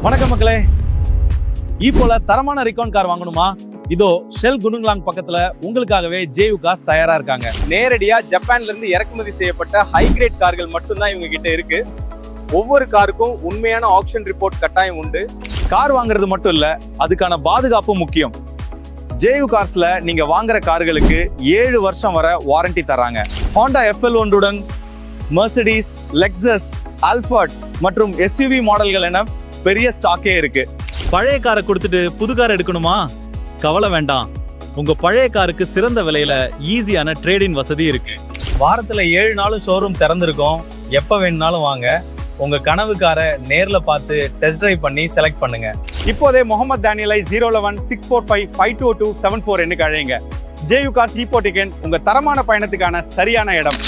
வணக்கம் மக்களே. போல தரமான ரிகான் கார் வாங்கணுமா? இதோ ஷெல் குனுங்லாங் பக்கத்துல உங்களுக்காகவே ஜேயு கார்ஸ் தயாரா இருக்காங்க. நேரடியா ஜப்பான்ல இருந்து இறக்குமதி செய்யப்பட்ட ஹை கிரேட் கார்கள் மட்டும்தான் இவங்க கிட்ட இருக்கு. ஒவ்வொரு காருக்கும் உண்மையான ஆக்ஷன் ரிப்போர்ட் கட்டாயம் உண்டு. கார் வாங்குறது மட்டும் இல்ல, அதுக்கான பாதுகாப்பு முக்கியம். ஜேயு கார்ஸ்ல நீங்க வாங்குற கார்களுக்கு 7 வருஷம் வரை வாரண்டி தராங்க. Honda FL1 Mercedes, Lexus, Alfred மற்றும் SUV மாடல்கள் என பெரிய ஸ்டாக்கே இருக்கு. பழைய காரை கொடுத்துட்டு புது கார் எடுக்கணுமா? கவலை வேண்டாம். உங்க பழைய காருக்கு சிறந்த விலையில ஈஸியான ட்ரேடிங் வசதி இருக்கு. வாரத்துல 7 நாளும் ஷோரூம் திறந்திருக்கும். எப்ப வேணும்னாலும் வாங்க. உங்க கனவு காரை நேர்ல பார்த்து டெஸ்ட் டிரைவ் பண்ணி செலக்ட் பண்ணுங்க. இப்போதே முகமது தானியலை 011-645-52274 எண்ணுக்கு அழைங்க. ஜேயு கார்ஸ் உங்க தரமான பயணத்துக்கான சரியான இடம்.